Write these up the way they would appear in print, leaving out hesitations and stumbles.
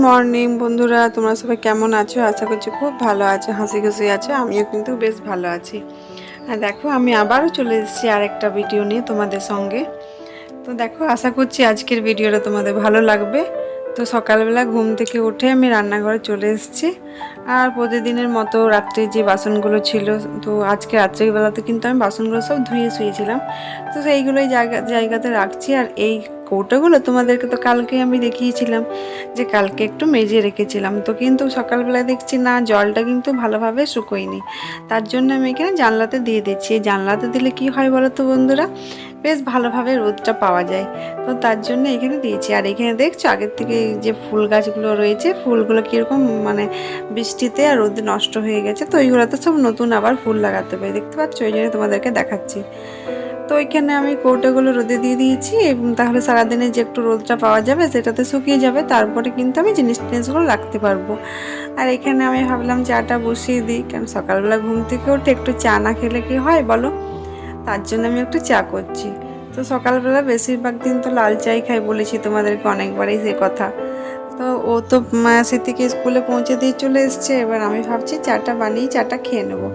Morning বন্ধুরা, তোমরা সবাই কেমন আছো? আশা করছি খুব ভালো আছো, হাসি খুশি আছো। আমিও কিন্তু বেশ ভালো আছি। আর দেখো, আমি আবারও চলে এসেছি আরেকটা ভিডিও নিয়ে তোমাদের সঙ্গে। তো দেখো, আশা করছি আজকের ভিডিওটা তোমাদের ভালো লাগবে। তো সকালবেলা ঘুম থেকে উঠে আমি রান্নাঘরে চলে এসেছি। আর প্রতিদিনের মতো রাত্রে যে বাসনগুলো ছিল, তো আজকে রাত্রিবেলাতে কিন্তু আমি বাসনগুলো সব ধুয়ে শুয়েছিলাম। তো সেইগুলোই জায়গাতে রাখছি। আর এই কৌটোগুলো তোমাদেরকে তো কালকে আমি দেখিয়েছিলাম যে কালকে একটু মেজে রেখেছিলাম। তো কিন্তু সকালবেলায় দেখছি না, জলটা কিন্তু ভালোভাবে শুকোয়নি। তার জন্য আমি এখানে জানলাতে দিয়ে দিচ্ছি। এই জানলাতে দিলে কি হয় বলো তো বন্ধুরা, বেশ ভালোভাবে রোদটা পাওয়া যায়। তো তার জন্য এখানে দিয়েছি। আর এখানে দেখছো আগের থেকে যে ফুল গাছগুলো রয়েছে, ফুলগুলো কীরকম মানে বৃষ্টিতে আর রোদে নষ্ট হয়ে গেছে। তো ওইগুলোতে সব নতুন আবার ফুল লাগাতে হবে, দেখতে পাচ্ছ, ওই জন্য তোমাদেরকে দেখাচ্ছি। তো এখানে আমি কৌটোগুলো রোদে দিয়ে দিয়েছি, এবং তাহলে সারাদিনে যে একটু রোদটা পাওয়া যাবে সেটাতে শুকিয়ে যাবে। তারপরে কিন্তু আমি টিনিসগুলো রাখতে পারবো। আর এখানে আমি ভাবলাম চাটা বসিয়ে দিই, কারণ সকালবেলা ঘুম থেকে উঠে একটু চা না খেলে কি হয় বলো। তার জন্য আমি একটু চা করছি। তো সকালবেলা বেশিরভাগ দিন তো লাল চাই খাই, বলেছি তোমাদেরকে অনেকবারই সে কথা। তো ও তো সে থেকে স্কুলে পৌঁছে দিয়ে চলে এসছে। এবার আমি ভাবছি চাটা বানিয়ে চাটা খেয়ে নেবো।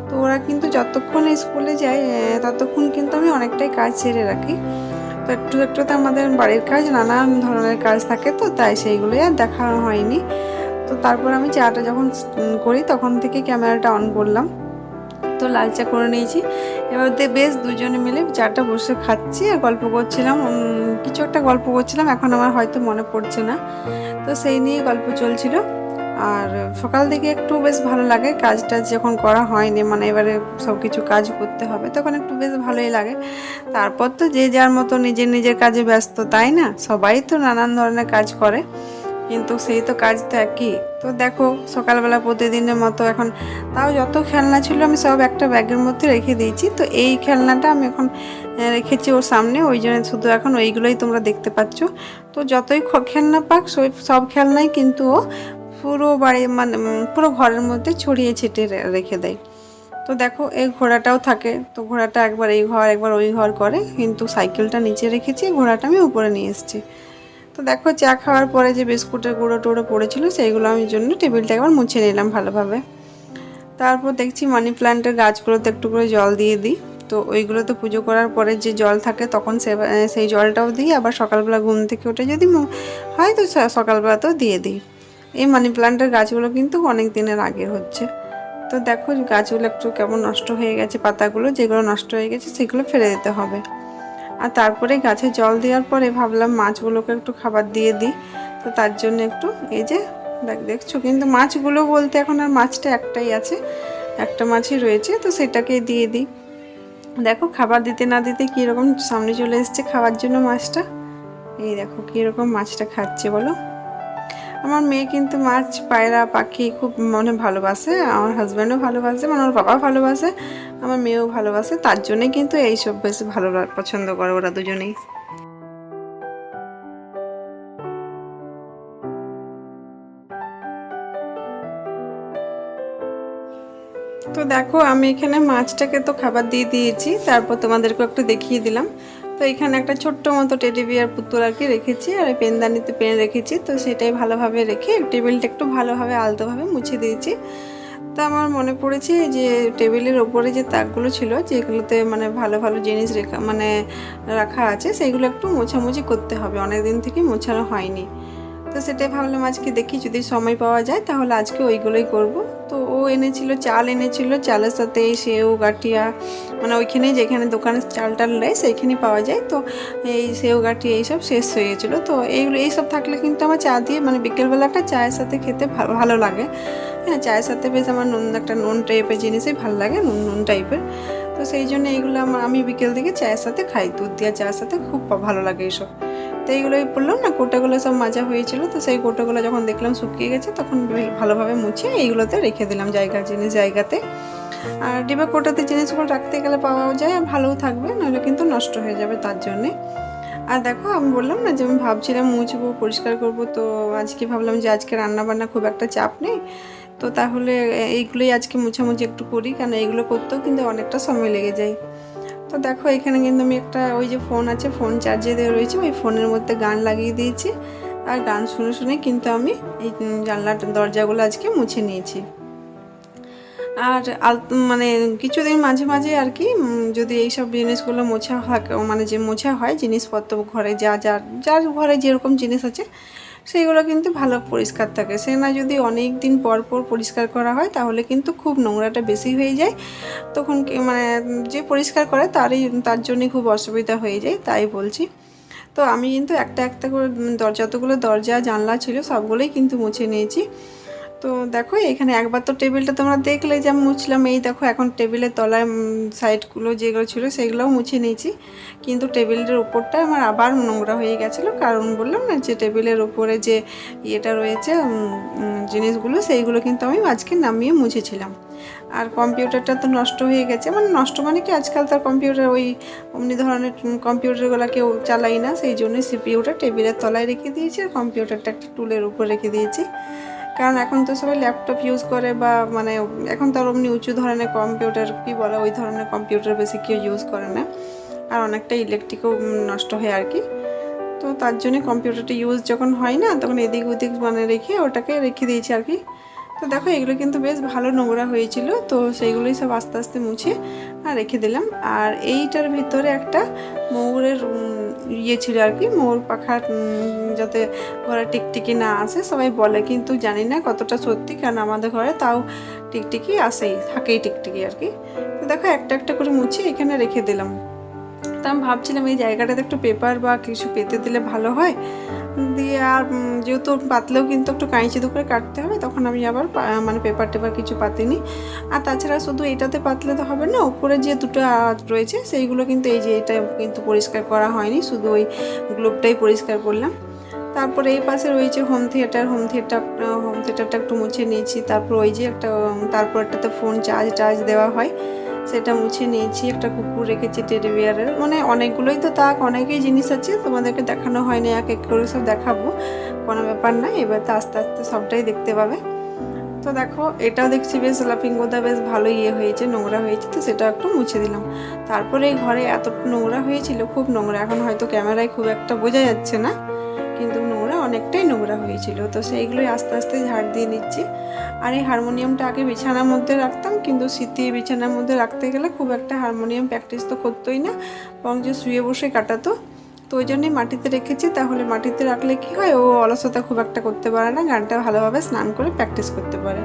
তো ওরা কিন্তু যতক্ষণ স্কুলে যায় ততক্ষণ কিন্তু আমি অনেকটাই কাজ সেরে রাখি। তো একটু একটু তো আমাদের বাড়ির কাজ, নানান ধরনের কাজ থাকে, তো তাই সেইগুলোই আর দেখা হয়নি। তো তারপর আমি চাটা যখন করি তখন থেকে ক্যামেরাটা অন করলাম। তো লাল চা করে নিয়েছি। এবার বেশ দুজনে মিলে চাটা বসে খাচ্ছি আর গল্প করছিলাম। কিছু একটা গল্প করছিলাম, এখন আমার হয়তো মনে পড়ছে না। তো সেই নিয়ে গল্প চলছিল। আর সকাল থেকে একটু বেশ ভালো লাগে, কাজটা যখন করা হয়নি, মানে এবারে সব কিছু কাজ করতে হবে, তখন একটু বেশ ভালোই লাগে। তারপর তো যে যার মতো নিজের নিজের কাজে ব্যস্ত, তাই না? সবাই তো নানান ধরনের কাজ করে, কিন্তু সেই তো কাজ তো একই। তো দেখো, সকালবেলা প্রতিদিনের মতো এখন তাও যত খেলনা ছিল আমি সব একটা ব্যাগের মধ্যে রেখে দিয়েছি। তো এই খেলনাটা আমি এখন রেখেছি ওর সামনে, ওই জন্য শুধু এখন ওইগুলোই তোমরা দেখতে পাচ্ছ। তো যতই খেলনা পাক, সব খেলনাই কিন্তু ও পুরো বাড়ি মানে পুরো ঘরের মধ্যে ছড়িয়ে ছিটিয়ে রেখে দেয়। তো দেখো, এই ঘোড়াটাও থাকে। তো ঘোড়াটা একবার এই ঘর একবার ওই ঘর করে, কিন্তু সাইকেলটা নিচে রেখেছি, ঘোড়াটা আমি উপরে নিয়ে এসেছি। তো দেখো, চা খাওয়ার পরে যে বিস্কুটের গুঁড়ো টুড়ো পড়েছিল সেইগুলো আমি জন্য টেবিলটা একবার মুছে নিলাম ভালোভাবে। তারপর দেখছি মানি প্ল্যান্টের গাছগুলোতে একটু করে জল দিয়ে দিই। তো ওইগুলোতে পুজো করার পরে যে জল থাকে তখন সেই জলটাও দিই। আবার সকালবেলা ঘুম থেকে উঠে যদি হয় তো সকালবেলাতেও দিয়ে দিই। এই মানি প্ল্যান্টের গাছগুলো কিন্তু অনেক দিনের আগে হচ্ছে। তো দেখো, গাছগুলো একটু কেমন নষ্ট হয়ে গেছে, পাতাগুলো যেগুলো নষ্ট হয়ে গেছে সেগুলো ফেলে দিতে হবে। আর তারপরে গাছে জল দেওয়ার পরে ভাবলাম মাছগুলোকে একটু খাবার দিয়ে দিই। তো তার জন্য একটু এই যে দেখছো, কিন্তু মাছগুলো বলতে এখন আর মাছটা একটাই আছে, একটা মাছই রয়েছে, তো সেটাকে দিয়ে দিই। দেখো, খাবার দিতে না দিতে কীরকম সামনে চলে এসছে খাওয়ার জন্য মাছটা। এই দেখো কীরকম মাছটা খাচ্ছে বলো। আমার মেয়ে কিন্তু মাছ, পায়রা, পাখি খুব মানে ভালোবাসে। আমার হাজব্যান্ডও ভালোবাসে, মানে ওর বাবা ভালোবাসে, আমার মেয়েও ভালোবাসে। তার জন্যই কিন্তু এইসব বেশ ভালো পছন্দ করে ওরা দুজনেই। তো দেখো, আমি এখানে মাছটাকে তো খাবার দিয়ে দিয়েছি, তারপর তোমাদেরকে একটু দেখিয়ে দিলাম। তো এখানে একটা ছোট্ট মতো টেডি বিয়ার পুতুল আর কি রেখেছি, আর এই পেনদানিতে পেন রেখেছি। তো সেটাই ভালোভাবে রেখে টেবিলটা একটু ভালোভাবে আলতোভাবে মুছে দিয়েছি। তা আমার মনে পড়েছে যে টেবিলের ওপরে যে তাকগুলো ছিল, যেগুলোতে মানে ভালো ভালো জিনিস রাখা আছে, সেগুলো একটু মোছামুছি করতে হবে, অনেক দিন থেকে মোছানো হয়নি। তো সেটাই ভাবলাম আজকে দেখি যদি সময় পাওয়া যায় তাহলে আজকে ওইগুলোই করব। তো ও এনেছিল, চাল এনেছিল, চালের সাথে সেও গাঠিয়া, মানে ওইখানেই যেখানে দোকানে চাল টাল নেয় সেইখানেই পাওয়া যায়। তো এই সেও গাঠিয়া এইসব শেষ হয়ে গেছিলো। তো এইসব থাকলে কিন্তু আমার চা দিয়ে মানে বিকেলবেলাটা চায়ের সাথে খেতে ভালো লাগে। হ্যাঁ, চায়ের সাথে বেশ আমার একটা নুন টাইপের জিনিসই ভালো লাগে, নুন নুন টাইপের। তো সেই জন্য এইগুলো আমি বিকেল দিকে চায়ের সাথে খাই, দুধ দেওয়া চায়ের সাথে খুব ভালো লাগে এইসব। তো এইগুলোই বললাম না, কোটাগুলো সব মাজা হয়েছিল। তো সেই কোটাগুলো যখন দেখলাম শুকিয়ে গেছে তখন ভালোভাবে মুছে এইগুলোতে রেখে দিলাম জায়গাতে। আর ডিবা কোটাতে জিনিসগুলো রাখতে গেলে পাওয়া যায়, আর ভালোও থাকবে, নাহলে কিন্তু নষ্ট হয়ে যাবে, তার জন্যে। আর দেখো, আমি বললাম না যে আমি ভাবছিলাম মুছবো, পরিষ্কার করব। তো আজকে ভাবলাম যে আজকে রান্নাবান্না খুব একটা চাপ নেই, তো তাহলে এইগুলোই আজকে মুছামুছি একটু করি, কারণ এইগুলো করতেও কিন্তু অনেকটা সময় লেগে যায়। তো দেখো, এখানে কিন্তু আমি একটা ওই যে ফোন আছে, ফোন চার্জে দেওয়া রয়েছে, ওই ফোনের মধ্যে গান লাগিয়ে দিয়েছি। আর গান শুনে শুনে কিন্তু আমি এই জানলার দরজাগুলো আজকে মুছে নিয়েছি। আর মানে কিছুদিন মাঝে মাঝে আর কি যদি এইসব জিনিসগুলো মোছা হয়, মানে যে মোছা হয় জিনিসপত্র ঘরে যার ঘরে যেরকম জিনিস আছে সেইগুলো কিন্তু ভালো পরিষ্কার থাকে। সে না যদি অনেক দিন পর পর পরিষ্কার করা হয় তাহলে কিন্তু খুব নোংরাটা বেশি হয়ে যায়, তখন মানে যে পরিষ্কার করে তার জন্যই খুব অসুবিধা হয়ে যায়, তাই বলছি। তো আমি কিন্তু একটা একটা করে যতগুলো দরজা জানলা ছিল সবগুলোই কিন্তু মুছে নিয়েছি। তো দেখো এখানে একবার তো টেবিলটা তোমরা দেখলে যে আমি মুছলাম, এই দেখো এখন টেবিলের তলায় সাইডগুলো যেগুলো ছিল সেগুলোও মুছে নিয়েছি। কিন্তু টেবিলের উপরটা আমার আবার নোংরা হয়ে গেছিলো, কারণ বললাম না যে টেবিলের উপরে যে ইয়েটা রয়েছে জিনিসগুলো সেইগুলো কিন্তু আমি আজকে নামিয়ে মুছেছিলাম। আর কম্পিউটারটা তো নষ্ট হয়ে গেছে, মানে নষ্ট মানে কি আজকাল তার কম্পিউটার ওই অমনি ধরনের কম্পিউটারগুলো কেউ চালাই না, সেই জন্য সিপিইউটা টেবিলের তলায় রেখে দিয়েছি আর কম্পিউটারটা একটা টুলের উপর রেখে দিয়েছি। কারণ এখন তো সবাই ল্যাপটপ ইউজ করে, বা মানে এখন তো আর অমনি উঁচু ধরনের কম্পিউটার কী বলে ওই ধরনের কম্পিউটার বেশি কেউ ইউজ করে না, আর অনেকটা ইলেকট্রিকও নষ্ট হয় আর কি। তো তার জন্য কম্পিউটারটা ইউজ যখন হয় না তখন এদিক ওদিক মানে রেখে ওটাকে রেখে দিয়েছি আর কি। তো দেখো এগুলো কিন্তু বেশ ভালো নোংরা হয়েছিল, তো সেইগুলোই সব আস্তে আস্তে মুছে রেখে দিলাম। আর এইটার ভিতরে একটা ময়ূরের ইয়ে ছিল আর কি, ময়ূর পাখার যাতে ঘরে টিকটিকি না আসে সবাই বলে, কিন্তু জানি না কতটা সত্যি, কারণ আমাদের ঘরে তাও টিকটিকি আসেই, থাকেই টিকটিকি আর কি। তো দেখো একটা একটা করে মুছে এখানে রেখে দিলাম। তা আমি ভাবছিলাম এই জায়গাটাতে একটু পেপার বা কিছু পেতে দিলে ভালো হয়, দিয়ে আর যেহেতু পাতলেও কিন্তু একটু কাঁচি করে কাটতে হবে, তখন আমি আবার মানে পেপার টেপার কিছু পাতিনি। আর তাছাড়া শুধু এটাতে পাতলে তো হবে না, উপরে যে দুটো রয়েছে সেইগুলো কিন্তু এই যে এটা কিন্তু পরিষ্কার করা হয়নি, শুধু ওই গ্লোবটাই পরিষ্কার করলাম। তারপরে এই পাশে রয়েছে হোম থিয়েটারটা একটু মুছে নিয়েছি। তারপর ওই যে তারপর একটাতে ফোন চার্জ দেওয়া হয় সেটা মুছে নিয়েছি। একটা কুকুর রেখেছি টেডি বিয়ারের, মানে অনেকগুলোই তো অনেকেই জিনিস আছে, তোমাদেরকে দেখানো হয়নি, এক এক করে সব দেখাবো, কোনো ব্যাপার না, এবার তো আস্তে আস্তে সবটাই দেখতে পাবে। তো দেখো এটাও দেখছি বেশ লাফিং গোদা বেশ ভালো হয়েছে, নোংরা হয়েছে, তো সেটা একটু মুছে দিলাম। তারপরে এই ঘরে এত নোংরা হয়েছিল, খুব নোংরা, এখন হয়তো ক্যামেরায় খুব একটা বোঝা যাচ্ছে না, কিন্তু নোংরা অনেকটাই নোংরা হয়েছিল, তো সেইগুলোই আস্তে আস্তে ঝাড় দিয়ে নিচ্ছি। আর এই হারমোনিয়ামটা আগে বিছানার মধ্যে রাখতাম, কিন্তু স্মৃতি বিছানার মধ্যে রাখতে গেলে খুব একটা হারমোনিয়াম প্র্যাকটিস তো করতোই না, বরং যে শুয়ে বসে কাটাতো, তো ওই জন্যই মাটিতে রেখেছি। তাহলে মাটিতে রাখলে কি হয়, ও অলসতা খুব একটা করতে পারে না, গানটা ভালোভাবে স্নান করে প্র্যাকটিস করতে পারে।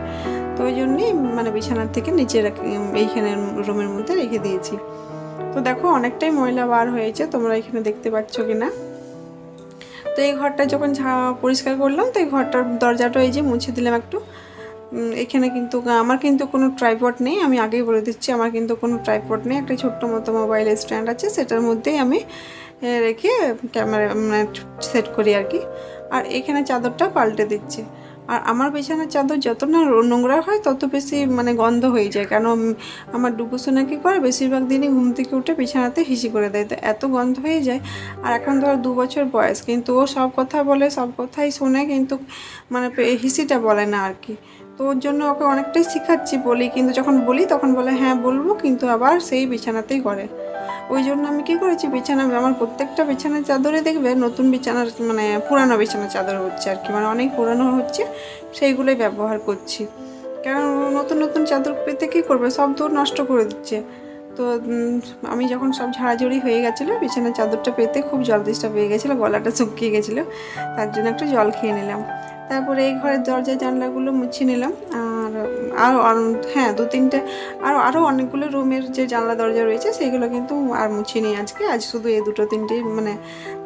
তো ওই জন্যই মানে বিছানার থেকে নিচে এইখানে রুমের মধ্যে রেখে দিয়েছি। তো দেখো অনেকটাই ময়লা বার হয়েছে, তোমরা এখানে দেখতে পাচ্ছ কিনা। তো এই ঘরটা যখন পরিষ্কার করলাম, তো এই ঘরটার দরজাটা এই যে মুছে দিলাম একটু। এখানে কিন্তু আমার কিন্তু কোনো ট্রাইপড নেই, আমি আগেই বলে দিচ্ছি, আমার কিন্তু কোনো ট্রাইপড নেই, একটা ছোট্ট মতো মোবাইল স্ট্যান্ড আছে, সেটার মধ্যেই আমি রেখে ক্যামেরা মানে সেট করি আর কি। আর এখানে চাদরটা পাল্টে দিচ্ছি। আর আমার বিছানার চাদর যত না নোংরা হয় তত বেশি মানে গন্ধ হয়ে যায়, কারণ আমার ডুকুসোনা কী করে বেশিরভাগ দিনই ঘুম থেকে উঠে বিছানাতে হিসি করে দেয়, তো এত গন্ধ হয়ে যায়। আর এখন ধরো 2 বছর বয়স, কিন্তু ও সব কথা বলে, সব কথাই শোনে, কিন্তু মানে হিসিটা বলে না আর কি। তো ওর জন্য ওকে অনেকটাই শেখাচ্ছি, বলি, কিন্তু যখন বলি তখন বলে হ্যাঁ বলবো, কিন্তু আবার সেই বিছানাতেই করে। ওই জন্য আমি কী করেছি, আমার প্রত্যেকটা বিছানার চাদরে দেখবে নতুন বিছানার মানে পুরানো বিছানার চাদর হচ্ছে আর কি, মানে অনেক পুরানো হচ্ছে, সেইগুলোই ব্যবহার করছি। কারণ নতুন নতুন চাদর পেতে কী করবে, সব তো নষ্ট করে দিচ্ছে। তো আমি যখন সব ঝাড়াঝড়ি হয়ে গেছিলো, বিছানার চাদরটা পেতে খুব জল তেষ্টা পেয়ে গেছিলো, গলাটা শুকিয়ে গেছিলো, তার জন্য একটু জল খেয়ে নিলাম। তারপরে এই ঘরের দরজা জানলাগুলো মুছে নিলাম। আর হ্যাঁ 2-3টে আরও অনেকগুলো রুমের যে জানলা দরজা রয়েছে সেগুলো কিন্তু আর মুছিনি আজকে, আজ শুধু এই 2-3টেই মানে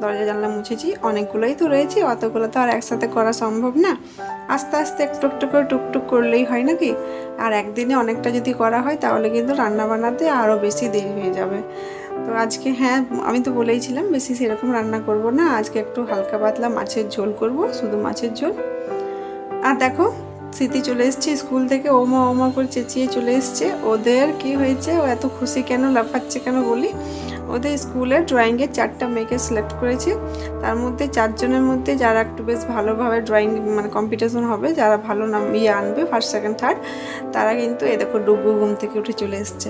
দরজা জানলা মুছেছি, অনেকগুলোই তো রয়েছে, অতগুলো তো আর একসাথে করা সম্ভব না, আস্তে আস্তে একটু একটু করে টুকটুক করলেই হয় নাকি। আর একদিনে অনেকটা যদি করা হয় তাহলে কিন্তু রান্না বান্নাতে আরও বেশি দেরি হয়ে যাবে। তো আজকে হ্যাঁ আমি তো বলেইছিলাম বেশি সেরকম রান্না করব না, আজকে একটু হালকা পাতলা মাছের ঝোল করব, শুধু মাছের ঝোল। আর দেখো স্মৃতি চলে এসছে স্কুল থেকে, ওমা ওমা করে চেঁচিয়ে চলে এসছে। ওদের কি হয়েছে, ও এত খুশি কেন, লাফাচ্ছে কেন বলি, ওদের স্কুলে ড্রয়িংয়ে 4টা মেয়েকে সিলেক্ট করেছে, তার মধ্যে 4জনের মধ্যে যারা একটু বেশ ভালোভাবে ড্রয়িং মানে কম্পিটিশন হবে, যারা ভালো নাম আনবে ফার্স্ট সেকেন্ড থার্ড, তারা কিন্তু এ দেখো ডুগু ঘুম থেকে উঠে চলে এসছে।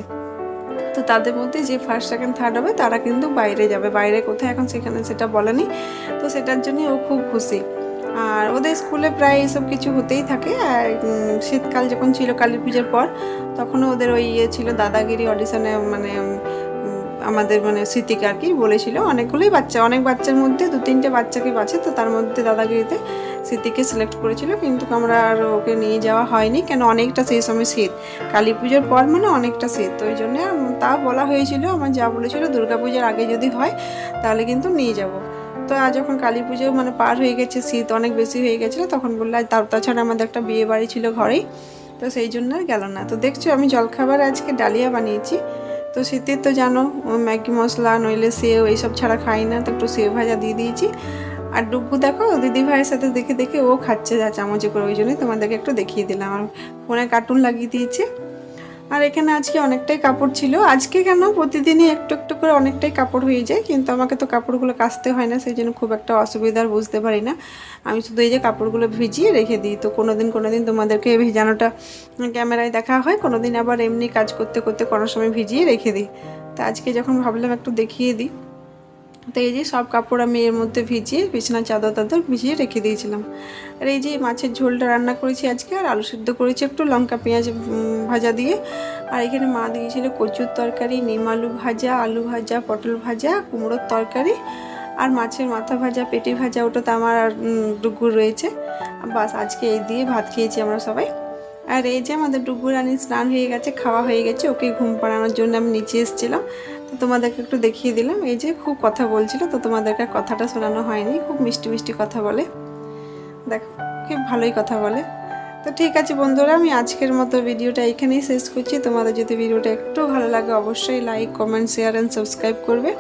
তো তাদের মধ্যে যে ফার্স্ট সেকেন্ড থার্ড হবে তারা কিন্তু বাইরে যাবে, বাইরে কোথায় এখন সেখানে সেটা বলেনি, তো সেটার জন্যই ও খুব খুশি। আর ওদের স্কুলে প্রায় এসব কিছু হতেই থাকে। আর শীতকাল যখন ছিল কালী পুজোর পর, তখনও ওদের ওই ছিল দাদাগিরি অডিশনে, মানে আমাদের মানে স্মৃতিকে আর কি বলেছিল। অনেকগুলোই বাচ্চা, অনেক বাচ্চার মধ্যে 2-3টে বাচ্চাকে বাছে, তো তার মধ্যে দাদাগিরিতে স্মৃতিকে সিলেক্ট করেছিল। কিন্তু আমরা আর ওকে নিয়ে যাওয়া হয়নি, কেন অনেকটা সেই সময় শীত, কালী পুজোর পর মানে অনেকটা শীত, তো ওই জন্য তা বলা হয়েছিল। আমার যা বলেছিল দুর্গাপূজার আগে যদি হয় তাহলে কিন্তু নিয়ে যাব। তো আজ যখন কালী পুজো মানে পার হয়ে গেছে, শীত অনেক বেশি হয়ে গেছিলো, তখন বললো তাছাড়া আমাদের একটা বিয়ে বাড়ি ছিল ঘরেই, তো সেই জন্য আর গেল না। তো দেখছো আমি জলখাবার আজকে ডালিয়া বানিয়েছি। তো শীতের তো জানো ম্যাগি মশলা নইলে সেও এইসব ছাড়া খাই না, তো একটু সেও ভাজা দিয়ে দিয়েছি। আর ডুগু দেখো দিদি ভাইয়ের সাথে দেখে দেখে ও খাচ্ছে যা চামচে করে, ওই জন্যই তোমাদেরকে একটু দেখিয়ে দিলাম। আর ফোনে কার্টুন লাগিয়ে দিয়েছে। আর এখানে আজকে অনেকটাই কাপড় ছিল, আজকে কেন প্রতিদিনই একটু একটু করে অনেকটাই কাপড় হয়ে যায়, কিন্তু আমাকে তো কাপড়গুলো কাচতে হয় না, সেই জন্য খুব একটা অসুবিধার বুঝতে পারি না। আমি শুধু এই যে কাপড়গুলো ভিজিয়ে রেখে দিই। তো কোনো দিন তোমাদেরকে ভেজানোটা ক্যামেরায় দেখা হয়, কোনো দিন আবার এমনি কাজ করতে করতে কোনো সময় ভিজিয়ে রেখে দিই। তো আজকে যখন ভাবলাম একটু দেখিয়ে দিই, তো এই যে সব কাপড় আমি এর মধ্যে ভিজিয়ে বিছানার চাদর ভিজিয়ে রেখে দিয়েছিলাম। আর এই যে মাছের ঝোলটা রান্না করেছি আজকে, আর আলু সিদ্ধ করেছি একটু লঙ্কা পেঁয়াজ ভাজা দিয়ে। আর এখানে মা দিয়েছিল কচুর তরকারি, নিম আলু ভাজা, আলু ভাজা, পটল ভাজা, কুমড়োর তরকারি, আর মাছের মাথা ভাজা, পেটি ভাজা, ওটা তো আমার আর ডুগুর রয়েছে। বাস আজকে এই দিয়ে ভাত খেয়েছি আমরা সবাই। আর এই যে আমাদের ডুগু রানী স্নান হয়ে গেছে, খাওয়া হয়ে গেছে, ওকে ঘুম পাড়ানোর জন্য আমি নিচে এসেছিলাম। তো তোমাদেরকে একটু দেখিয়ে দিলাম। এই যে খুব কথা বলছিল, তো তোমাদেরকে কথাটা শোনানো হয়নি, খুব মিষ্টি মিষ্টি কথা বলে, দেখো খুব ভালোই কথা বলে। তো ঠিক আছে বন্ধুরা, আমি আজকের মতো ভিডিওটা এখানেই শেষ করছি। তোমাদের যদি ভিডিওটা একটু ভালো লাগে অবশ্যই like, comment, share and subscribe করবে,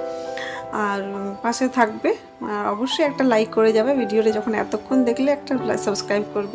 আর পাশে থাকবে। আর অবশ্যই একটা লাইক করে যাবে ভিডিওটা, যখন এতক্ষণ দেখলে একটা সাবস্ক্রাইব করবে।